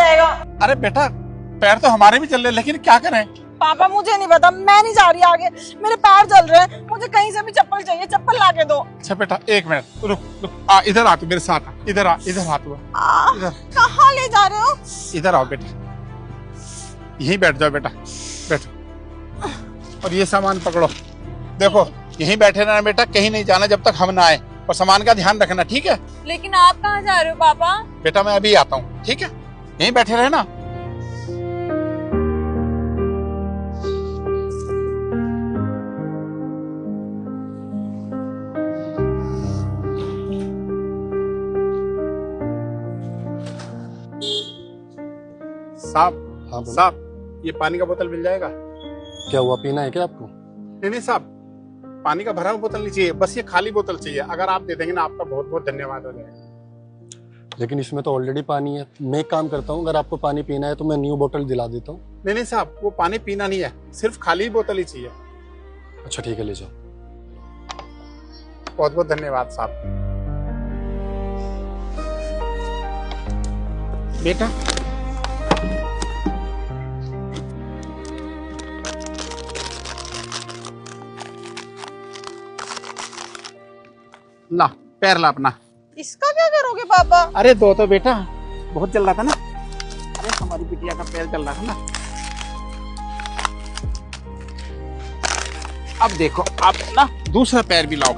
जाएगा। अरे बेटा पैर तो हमारे भी चल रहे, लेकिन क्या करें? पापा मुझे नहीं पता, मैं नहीं जा रही आगे, मेरे पैर जल रहे हैं, मुझे कहीं से भी चप्पल चाहिए, चप्पल ला के दो। अच्छा बेटा एक मिनट रुक रुक, इधर आ तू मेरे साथ, इधर आ तू इधर। कहाँ ले जा रहे हो? इधर आओ बेटा, यहीं बैठ जाओ बेटा, बैठो। और ये सामान पकड़ो, देखो यहीं बैठे रहना बेटा, कहीं नहीं जाना जब तक हम ना आए, और सामान का ध्यान रखना, ठीक है? लेकिन आप कहाँ जा रहे हो पापा? बेटा मैं अभी आता हूँ, ठीक है? यहीं बैठे रहना। साहब, हाँ साहब ये पानी का बोतल मिल जाएगा? क्या हुआ, पीना है क्या आपको? नहीं साहब, पानी का भरा हुआ बोतल नहीं चाहिए, बस ये खाली बोतल चाहिए। अगर आप दे देंगे ना आपका बहुत बहुत धन्यवाद हो जाएगा। लेकिन इसमें तो ऑलरेडी पानी है। मैं एक काम करता हूँ, अगर आपको पानी पीना है तो मैं न्यू बोतल दिला देता हूँ। नहीं साहब, वो पानी पीना नहीं है, सिर्फ खाली बोतल ही चाहिए। अच्छा ठीक है, ले जाओ। बहुत बहुत धन्यवाद साहब। बेटा ला, पैर ला अपना। इसका क्या करोगे पापा? अरे दो तो बेटा, बहुत जल रहा था ना, अरे हमारी बिटिया का पैर जल रहा था ना। अब देखो, आप ना दूसरा पैर भी लाओ।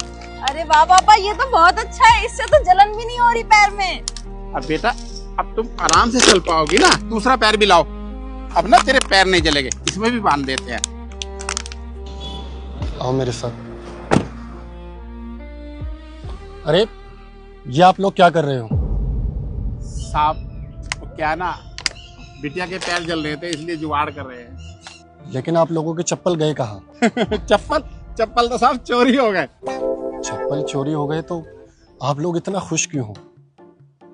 अरे वाह पापा, ये तो बहुत अच्छा है, इससे तो जलन भी नहीं हो रही पैर में। अब बेटा अब तुम आराम से चल पाओगी ना, दूसरा पैर भी लाओ। अब ना तेरे पैर नहीं जलेंगे, इसमें भी बांध देते हैं। आओ मेरे साथ। अरे ये आप लोग क्या कर रहे हो? साहब तो क्या ना, बिटिया के पैर जल रहे थे इसलिए जुगाड़ कर रहे हैं। लेकिन आप लोगों के चप्पल गए कहाँ? चप्पल तो साहब चोरी हो गए। चप्पल चोरी हो गए तो आप लोग इतना खुश क्यों हो?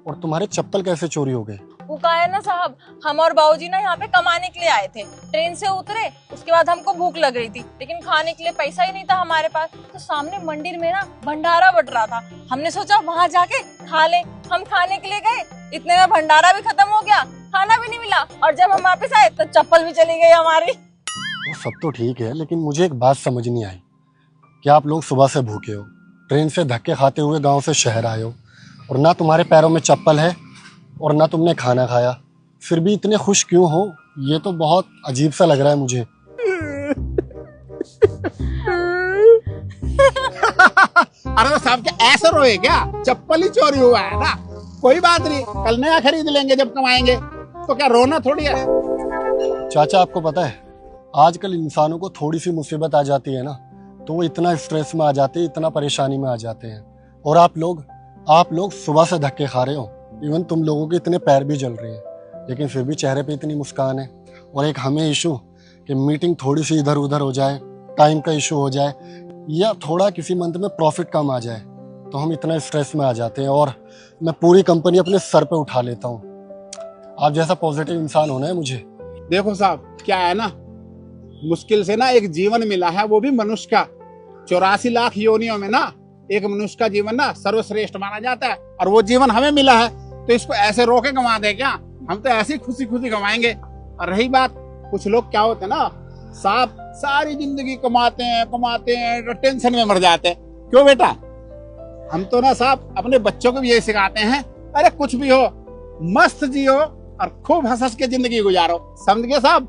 और तुम्हारे चप्पल कैसे चोरी हो गए? वो कहा है ना साहब, हम और बाबूजी ना यहाँ पे कमाने के लिए आए थे, ट्रेन से उतरे, उसके बाद हमको भूख लग रही थी, लेकिन खाने के लिए पैसा ही नहीं था हमारे पास। तो सामने मंदिर में ना भंडारा बट रहा था, हमने सोचा वहाँ जाके खा ले। हम खाने के लिए गए, इतने में भंडारा भी खत्म हो गया, खाना भी नहीं मिला, और जब हम वापस आए तो चप्पल भी चली गई हमारी। वो सब तो ठीक है, लेकिन मुझे एक बात समझ नहीं आई कि आप लोग सुबह से भूखे हो, ट्रेन से धक्के खाते हुए गाँव से शहर आए हो, और ना तुम्हारे पैरों में चप्पल है और ना तुमने खाना खाया, फिर भी इतने खुश क्यों हो? ये तो बहुत अजीब सा लग रहा है मुझे। अरे तो साहब क्या ऐसा रोए क्या? चप्पल ही चोरी हुआ है ना, कोई बात नहीं, कल नया खरीद लेंगे जब कमाएंगे, तो क्या रोना थोड़ी है। चाचा आपको पता है, आजकल इंसानों को थोड़ी सी मुसीबत आ जाती है ना, तो वो इतना स्ट्रेस में आ जाते हैं, इतना परेशानी में आ जाते हैं। और आप लोग सुबह से धक्के खा रहे हो, इवन तुम लोगों के इतने पैर भी जल रहे हैं, लेकिन फिर भी चेहरे पे इतनी मुस्कान है। और एक हमें इशू कि मीटिंग थोड़ी सी इधर उधर हो जाए, टाइम का इशू हो जाए, या थोड़ा किसी मंथ में प्रॉफिट कम आ जाए, तो हम इतना स्ट्रेस में आ जाते हैं और मैं पूरी कंपनी अपने सर पे उठा लेता हूँ। आप जैसा पॉजिटिव इंसान होना है मुझे। देखो साहब क्या है ना, मुश्किल से ना एक जीवन मिला है, वो भी मनुष्य का। 84 लाख योनियों में ना एक मनुष्य का जीवन ना सर्वश्रेष्ठ माना जाता है, और वो जीवन हमें मिला है, तो इसको ऐसे रोके कमा दे क्या? हम तो ऐसी खुशी खुशी कमाएंगे। और रही बात, कुछ लोग क्या होते हैं ना साहब, सारी जिंदगी कमाते हैं टेंशन में मर जाते हैं। क्यों बेटा? हम तो ना साहब अपने बच्चों को भी यही सिखाते हैं, अरे कुछ भी हो मस्त जियो और खूब हंस हंस के जिंदगी गुजारो, समझ गए साहब?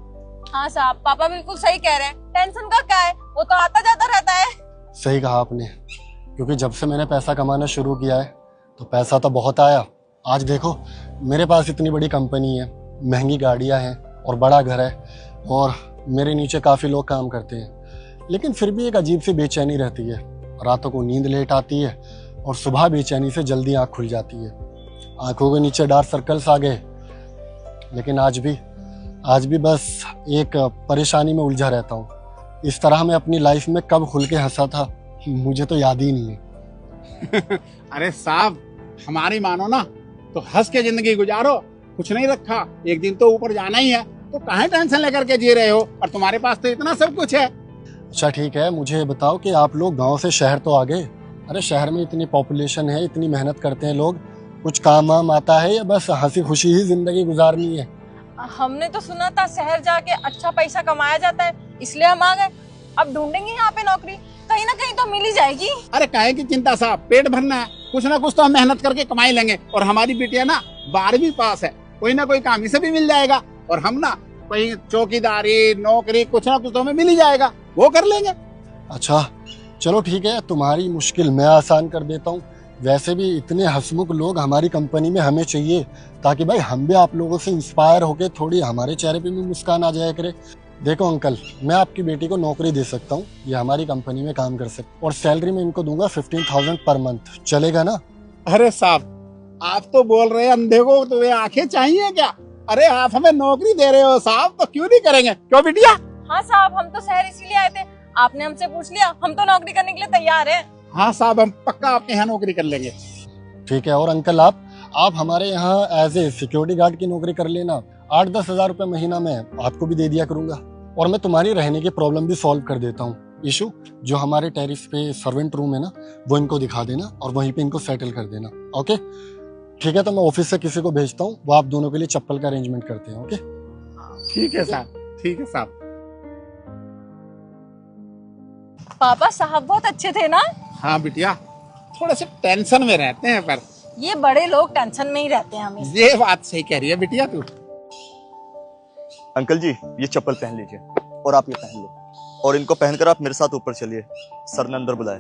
हाँ साहब, पापा बिल्कुल सही कह रहे हैं, टेंशन का क्या है, वो तो आता जाता रहता है। सही कहा आपने, क्योंकि जब से मैंने पैसा कमाना शुरू किया है तो पैसा तो बहुत आया। आज देखो मेरे पास इतनी बड़ी कंपनी है, महंगी गाड़ियां हैं और बड़ा घर है, और मेरे नीचे काफ़ी लोग काम करते हैं, लेकिन फिर भी एक अजीब सी बेचैनी रहती है। रातों को नींद लेट आती है और सुबह बेचैनी से जल्दी आँख खुल जाती है, आँखों के नीचे डार्क सर्कल्स आ गए। लेकिन आज भी बस एक परेशानी में उलझा रहता हूँ। इस तरह मैं अपनी लाइफ में कब खुल के हंसा था मुझे तो याद ही नहीं है। अरे साहब हमारी मानो ना तो हंस के जिंदगी गुजारो, कुछ नहीं रखा, एक दिन तो ऊपर जाना ही है, तो काहे टेंशन लेकर के जी रहे हो? और तुम्हारे पास तो इतना सब कुछ है। अच्छा ठीक है, मुझे बताओ कि आप लोग गांव से शहर तो आ गए। अरे शहर में इतनी पॉपुलेशन है, इतनी मेहनत करते हैं लोग, कुछ काम वाम आता है या बस हंसी खुशी ही जिंदगी गुजारनी है? हमने तो सुना था शहर जाके अच्छा पैसा कमाया जाता है, इसलिए हम आ गए। अब ढूंढेंगे यहाँ पे नौकरी, कहीं ना कहीं तो मिल ही जाएगी। अरे काहे की चिंता साहब, पेट भरना है, कुछ ना कुछ तो हम मेहनत करके कमाई लेंगे। और हमारी बिटिया ना 12वीं पास है, कोई ना कोई काम इसे भी मिल जाएगा। और हम ना कोई चौकीदारी नौकरी कुछ ना कुछ तो हमें मिल ही जाएगा, वो कर लेंगे। अच्छा चलो ठीक है, तुम्हारी मुश्किल मैं आसान कर देता हूँ। वैसे भी इतने हंसमुख लोग हमारी कंपनी में हमें चाहिए, ताकि भाई हम भी आप लोगों से इंस्पायर होके थोड़ी हमारे चेहरे पे भी मुस्कान आ जाया करे। देखो अंकल, मैं आपकी बेटी को नौकरी दे सकता हूँ, ये हमारी कंपनी में काम कर सकते, और सैलरी में इनको दूंगा 15,000 पर मंथ। चलेगा ना? अरे साहब, आप तो बोल रहे हैं अंधे को तो वे आंखें चाहिए क्या? अरे आप हमें नौकरी दे रहे हो साहब, तो क्यों नहीं करेंगे? क्यों बिटिया? हाँ साहब, हम तो शहर इसीलिए आए थे, आपने हमसे पूछ लिया, हम तो नौकरी करने के लिए तैयार हैं। हाँ साहब, हम पक्का आपके यहाँ नौकरी कर लेंगे। ठीक है। और अंकल आप हमारे यहाँ एज ए सिक्योरिटी गार्ड की नौकरी कर लेना, 8-10 हजार रुपये महीना में आपको भी दे दिया करूंगा। और मैं तुम्हारी रहने की प्रॉब्लम भी सॉल्व कर देता हूँ। इशू जो हमारे टेरिस पे सर्वेंट रूम है ना, वो इनको दिखा देना और वहीं पे इनको सेटल कर देना। ओके ठीक है, तो मैं ऑफिस से किसी को भेजता हूँ, वो आप दोनों के लिए चप्पल का अरेंजमेंट करते हैं। ओके ठीक है साहब, ठीक है साहब। पापा साहब बहुत अच्छे थे ना? हाँ बिटिया, थोड़े से टेंशन में रहते हैं, पर ये बड़े लोग टेंशन में ही रहते हैं हमेशा। ये बात सही कह रही है बिटिया तू। अंकल जी, ये चप्पल पहन लीजिए और आप ये पहन लो, और इनको पहनकर आप मेरे साथ ऊपर चलिए, सर ने अंदर बुलाया।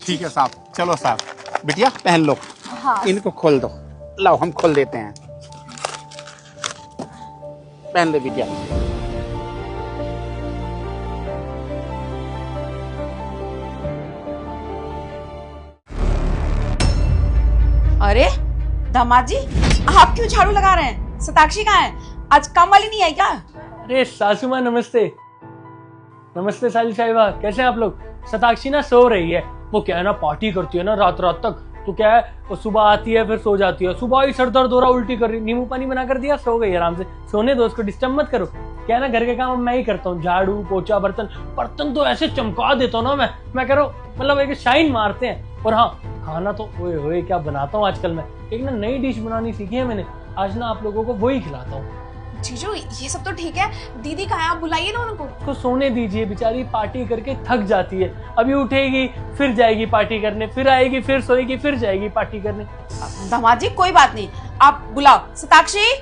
ठीक है साहब, चलो साहब। बिटिया पहन लो। हाँ। इनको खोल दो, लाओ हम खोल देते हैं। पहन ले बिटिया। अरे दामाद जी, आप क्यों झाड़ू लगा रहे हैं? सताक्षी कहाँ है? आज काम वाली नहीं आई क्या? अरे सासू माँ नमस्ते। नमस्ते साली साहिबा, कैसे हैं आप लोग? सताक्षी ना सो रही है, वो क्या है ना पार्टी करती है ना रात रात तक, तो क्या है वो सुबह आती है फिर सो जाती है। सुबह ही सर दर्द हो रहा, उल्टी कर रही, नींबू पानी बना कर दिया, सो गई आराम से। सोने दो उसको, डिस्टर्ब मत करो। क्या है ना घर के काम मैं ही करता हूँ, झाड़ू पोछा बर्तन। बर्तन तो ऐसे चमका देता हूँ ना मैं कह रहा हूँ, मतलब एक शाइन मारते हैं। और हाँ, खाना तो ओए होए क्या बनाता हूँ आजकल मैं। एक ना नई डिश बनानी सीखी है मैंने, आज ना आप लोगों को वही खिलाता हूँ। जीजू ये सब तो ठीक है, दीदी कहाँ है? आप बुलाइए ना उनको। उसको सोने दीजिए, बेचारी पार्टी करके थक जाती है। अभी उठेगी फिर जाएगी पार्टी करने, फिर आएगी फिर सोएगी, फिर जाएगी पार्टी करने। दामाद जी कोई बात नहीं, आप बुलाओ। सताक्षी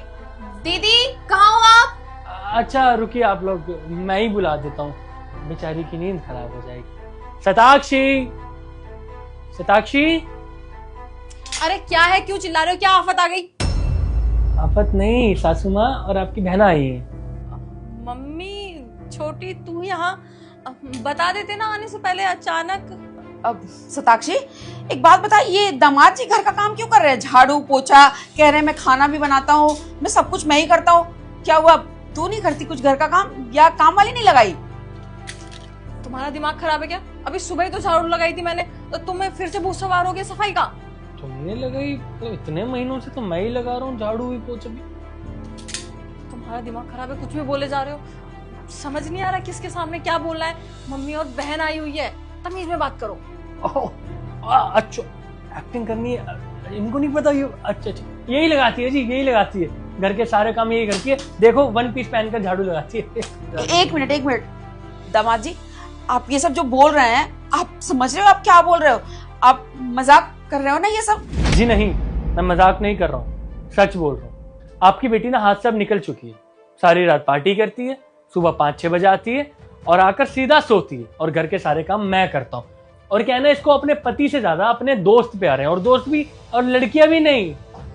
दीदी कहाँ हो आप? अच्छा रुकिए आप लोग, मैं ही बुला देता हूँ, बेचारी की नींद खराब हो जाएगी। सताक्षी, सताक्षी। अरे क्या है, क्यों चिल्ला रहे हो? क्या आफत आ गई? आफत नहीं, सासू माँ और आपकी बहन आई है। मम्मी छोटी, तू यहाँ बता देते ना आने से पहले अचानक। अब सताक्षी एक बात बता, ये दामाद जी घर का काम क्यों कर रहे हैं? झाड़ू पोछा कह रहे हैं, मैं खाना भी बनाता हूँ, मैं सब कुछ मैं ही करता हूँ। क्या हुआ, तू नहीं करती कुछ घर का काम, या काम वाली नहीं लगाई? तुम्हारा दिमाग खराब है क्या? अभी सुबह ही तो झाड़ू लगाई थी मैंने, तो तुम्हें फिर से भूत सवार हो गया सफाई का। तुमने लगाई? तो इतने महीनों से तो मैं ही लगा रहा हूँ झाड़ू भी पोछा भी। तुम्हारा दिमाग खराब है, कुछ भी बोले जा रहे हो, समझ नहीं आ रहा किसके सामने क्या बोलना है। मम्मी और बहन आई हुई है, तमीज में बात करो। अच्छा एक्टिंग करनी है, इनको नहीं पता ये। अच्छा यही लगाती है जी, यही लगाती है, घर के सारे काम यही करती है। देखो वन पीस पहनकर झाड़ू लगाती है। एक मिनट दामाद जी, आप ये सब जो बोल रहे हैं, आप समझ रहे हो आप क्या बोल रहे हो? आप मजाक कर रहे हो ना ये सब? जी नहीं, मैं मजाक नहीं कर रहा हूँ, सच बोल रहा हूँ। आपकी बेटी ना हाथ से अब निकल चुकी है, सारी रात पार्टी करती है, सुबह 5-6 बजे आती है और आकर सीधा सोती है, और घर के सारे काम मैं करता हूँ। और क्या है ना, इसको अपने पति से ज्यादा अपने दोस्त पे आ रहे हैं, और दोस्त भी और लड़कियां भी नहीं,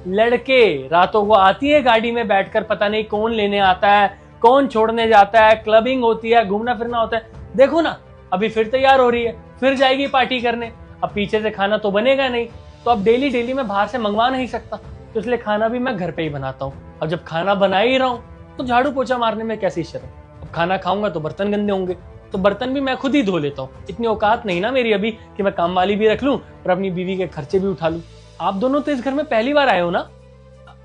लड़के। रातों को आती है गाड़ी में बैठकर, पता नहीं कौन लेने आता है, कौन छोड़ने जाता है, क्लबिंग होती है, घूमना फिरना होता है। देखो ना अभी फिर तैयार हो रही है, फिर जाएगी पार्टी करने। अब पीछे से खाना तो बनेगा नहीं, तो अब डेली मैं बाहर से मंगवा नहीं सकता, तो इसलिए खाना भी मैं घर पे ही बनाता हूँ। और जब खाना बना ही रहा हूँ तो झाड़ू पोछा मारने में कैसी शर्म। अब खाना खाऊंगा तो बर्तन गंदे होंगे, तो बर्तन भी मैं खुद ही धो लेता हूँ। इतनी औकात नहीं ना मेरी अभी कि मैं काम वाली भी रख लूँ और अपनी बीवी के खर्चे भी उठा लूँ। आप दोनों तो इस घर में पहली बार आए हो ना,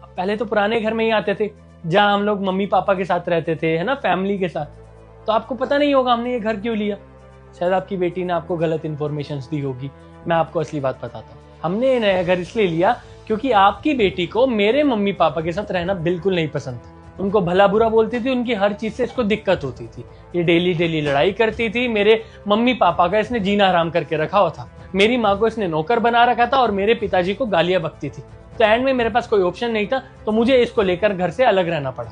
पहले तो पुराने घर में ही आते थे जहाँ हम लोग मम्मी पापा के साथ रहते थे, है ना, फैमिली के साथ। तो आपको पता नहीं होगा हमने ये घर क्यों लिया। शायद आपकी बेटी ने आपको गलत इन्फॉर्मेशन दी होगी। मैं आपको असली बात बताता हूँ। हमने ये नया घर इसलिए लिया क्योंकि आपकी बेटी को मेरे मम्मी पापा के साथ रहना बिल्कुल नहीं पसंद था। उनको भला बुरा बोलती थी, उनकी हर चीज से इसको दिक्कत होती थी। ये डेली लड़ाई करती थी। मेरे मम्मी पापा का इसने जीना हराम करके रखा हुआ था। मेरी माँ को इसने नौकर बना रखा था और मेरे पिताजी को गालियां बकती थी। तो एंड में मेरे पास कोई ऑप्शन नहीं था, तो मुझे इसको लेकर घर से अलग रहना पड़ा।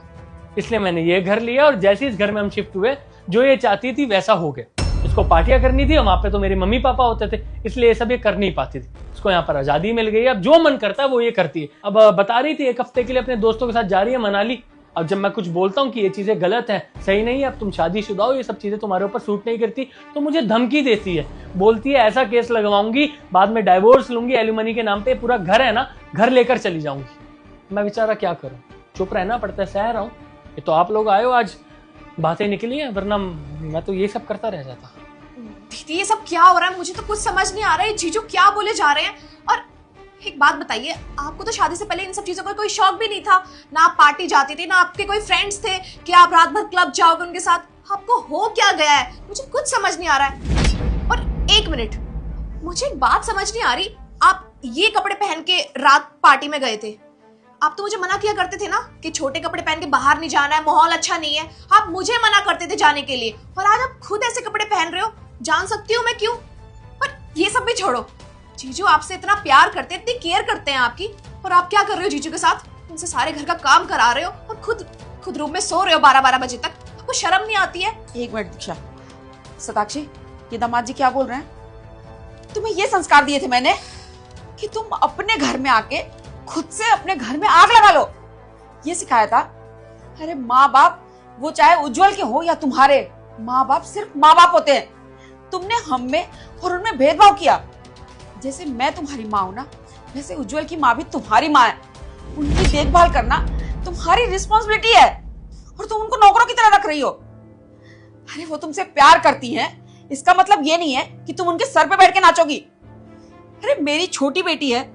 इसलिए मैंने ये घर लिया और जैसे इस घर में हम शिफ्ट हुए, जो ये चाहती थी वैसा हो गया। इसको पार्टियां करनी थी, वहां पे तो मेरे मम्मी पापा होते थे, इसलिए ये सब ये कर नहीं पाती थी। इसको यहाँ पर आजादी मिल गई। अब जो मन करता है वो ये करती है। अब बता रही थी 1 हफ्ते के लिए अपने दोस्तों के साथ जा रही है मनाली। अब जब मैं कुछ बोलता हूँ कि ये चीजें गलत हैं, सही नहीं है, अब तुम शादीशुदा हो, ये सब चीजें तुम्हारे ऊपर सूट नहीं करती, तो मुझे धमकी देती है। बोलती है ऐसा केस लगवाऊंगी, बाद में डाइवोर्स लूंगी, एल्यूमनी के नाम पे पूरा घर है ना, घर लेकर चली जाऊंगी। मैं बेचारा क्या करूं, चुप रहना पड़ता है, सह रहा हूं। ये तो आप लोग आए हो, आज बातें निकली है, वरना मैं तो ये सब करता रह जाता। दीदी ये सब क्या हो रहा है, मुझे तो कुछ समझ नहीं आ रहा है। जीजू क्या बोले जा रहे हैं। और एक बात बताइए, आपको तो शादी से पहले इन सब चीजों का कोई शौक भी नहीं था ना। आप पार्टी जाती थी, ना आपके कोई फ्रेंड्स थे कि आप रात भर क्लब जाओगे उनके साथ। आपको हो क्या गया है, मुझे कुछ समझ नहीं आ रहा है। और 1 मिनट, मुझे एक बात समझ नहीं आ रही। आप ये कपड़े पहन के रात पार्टी में गए थे। आप तो मुझे मना किया करते थे ना कि छोटे कपड़े पहन के बाहर नहीं जाना है, माहौल अच्छा नहीं है। आप मुझे मना करते थे जाने के लिए, और आज आप खुद ऐसे कपड़े पहन रहे हो। जान सकती हूँ मैं क्यों। पर ये सब भी छोड़ो, जीजू आपसे इतना प्यार करते हैं, इतनी केयर करते हैं आपकी, और आप क्या कर रहे हो जीजू के साथ? उनसे सारे घर का काम करा रहे हो और खुद रूम में सो रहे हो 12-12 बजे तक। आपको शर्म नहीं आती है? 1 मिनट दीक्षा। सताक्षी, ये दामाद जी क्या बोल रहे हैं? तुम्हें ये संस्कार दिए थे मैंने कि तुम अपने घर में आके खुद से अपने घर में आग लगा लो, ये सिखाया था। अरे माँ बाप, वो चाहे उज्जवल के हो या तुम्हारे, माँ बाप सिर्फ माँ बाप होते हैं। तुमने हम में और उनमें भेदभाव किया। जैसे मैं तुम्हारी माँ हूं ना, वैसे उज्जवल की माँ भी तुम्हारी माँ है। उनकी देखभाल करना तुम्हारी रिस्पॉन्सिबिलिटी है, और तुम उनको नौकरों की तरह रख रही हो। अरे वो तुमसे प्यार करती हैं, इसका मतलब ये नहीं है कि तुम उनके सर पे बैठ के नाचोगी। अरे मेरी छोटी बेटी है,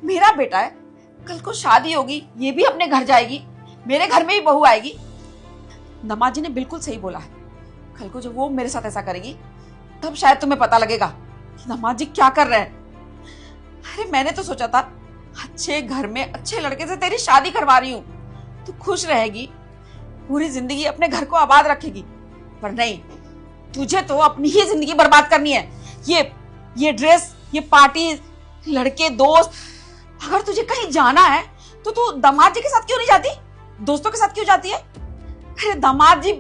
मेरा बेटा है, कल को शादी होगी, ये भी अपने घर जाएगी, मेरे घर में ही बहू आएगी। दामाद जी ने बिल्कुल सही बोला है। कल को जब वो मेरे साथ ऐसा करेगी, तब शायद तुम्हें पता लगेगा कि दामाद जी क्या कर रहे हैं। अरे मैंने तो सोचा था अच्छे घर में अच्छे लड़के से तेरी शादी करवा रही हूँ, तू खुश रहेगी, पूरी जिंदगी अपने घर को आबाद रखेगी। पर नहीं, तुझे तो अपनी ही जिंदगी बर्बाद करनी है। ये ड्रेस, ये पार्टी, लड़के, दोस्त। अगर तुझे कहीं जाना है तो तू दामाद जी के साथ क्यों नहीं जाती, दोस्तों के साथ क्यों जाती है? अरे दामाद जी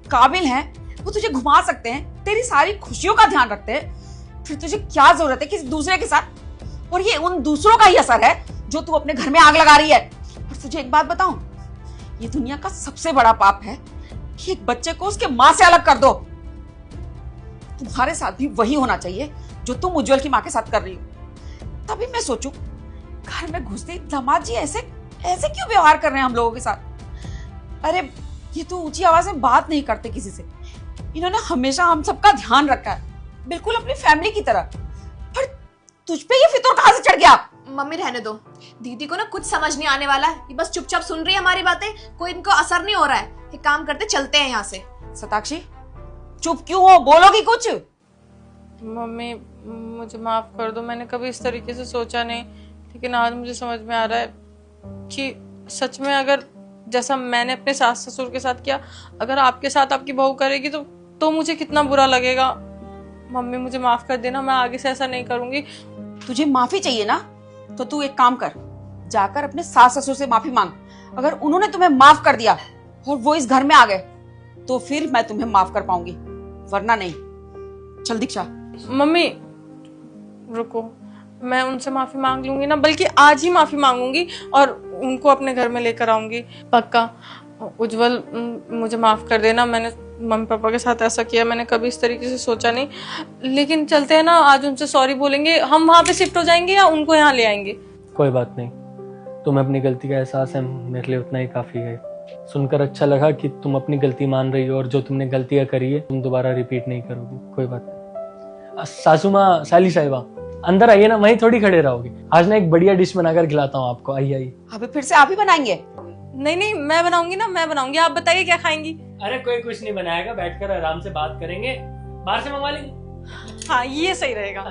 काबिल हैं, वो तुझे घुमा सकते हैं, तेरी सारी खुशियों का ध्यान रखते हैं। फिर तुझे क्या जरूरत है किसी दूसरे के साथ? और ये उन दूसरों का ही असर है जो तू अपने घर में आग लगा रही है। और तुझे एक बात बताऊं, ये दुनिया का सबसे बड़ा पाप है कि एक बच्चे को उसके माँ से अलग कर दो। तुम्हारे साथ भी वही होना चाहिए जो तुम उज्जवल की माँ के साथ कर रही हो। तभी मैं सोचूं, घर में घुसते दामाद जी ऐसे क्यों व्यवहार कर रहे हैं हम लोगों के साथ? अरे ये तो ऊंची आवाज में बात नहीं करते किसी से। इन्होंने हमेशा हम सबका ध्यान रखा है, बिल्कुल अपनी फैमिली की तरह। पर तुझ पे ये फितूर कहां से चढ़ गया? मम्मी रहने दो, दीदी को ना कुछ समझ नहीं आने वाला है। ये बस चुपचाप सुन रही है हमारी बातें, कोई इनको असर नहीं हो रहा है। एक काम करते, चलते हैं यहाँ से। सताक्षी चुप क्यों हो, बोलोगी कुछ? मम्मी मुझे माफ कर दो, मैंने कभी इस तरीके से सोचा नहीं, लेकिन आज मुझे समझ में आ रहा है कि सच में अगर जैसा मैंने अपने सास ससुर के साथ किया, अगर आपके साथ आपकी बहू करेगी तो मुझे कितना बुरा लगेगा। मम्मी मुझे माफ कर देना, मैं आगे से ऐसा नहीं करूंगी। तुझे माफी चाहिए ना, तो तू एक काम कर, जाकर अपने सास ससुर से माफी मांग। अगर उन्होंने तुम्हें माफ कर दिया और वो इस घर में आ गए, तो फिर मैं तुम्हें माफ कर पाऊंगी, वरना नहीं। चल दीक्षा। मम्मी रुको, मैं उनसे माफी मांग लूंगी ना, बल्कि आज ही माफी मांगूंगी और उनको अपने घर में लेकर आऊंगी, पक्का। उज्जवल मुझे माफ कर देना, मैंने मम्मी पापा के साथ ऐसा किया, मैंने कभी इस तरीके से सोचा नहीं। लेकिन चलते हैं ना, आज उनसे सॉरी बोलेंगे, हम वहां पे शिफ्ट हो जाएंगे या उनको यहाँ ले आएंगे? कोई बात नहीं, तुम्हें अपनी गलती का एहसास है, मेरे लिए उतना ही काफी है। सुनकर अच्छा लगा कि तुम अपनी गलती मान रही हो और जो तुमने गलतियां करी है तुम दोबारा रिपीट नहीं करोगी। कोई बात नहीं। सासू माँ, साली साहिबा, अंदर आइए ना, वहीं थोड़ी खड़े रहोगे। आज ना एक बढ़िया डिश बनाकर खिलाता हूँ आपको, आइए आइए। अभी फिर से आप ही बनाएंगे? नहीं, मैं बनाऊंगी ना, मैं बनाऊंगी। आप बताइए क्या खाएंगी? अरे कोई कुछ नहीं बनाएगा, बैठकर आराम से बात करेंगे, बाहर से मंगवा लेंगे। हाँ ये सही रहेगा।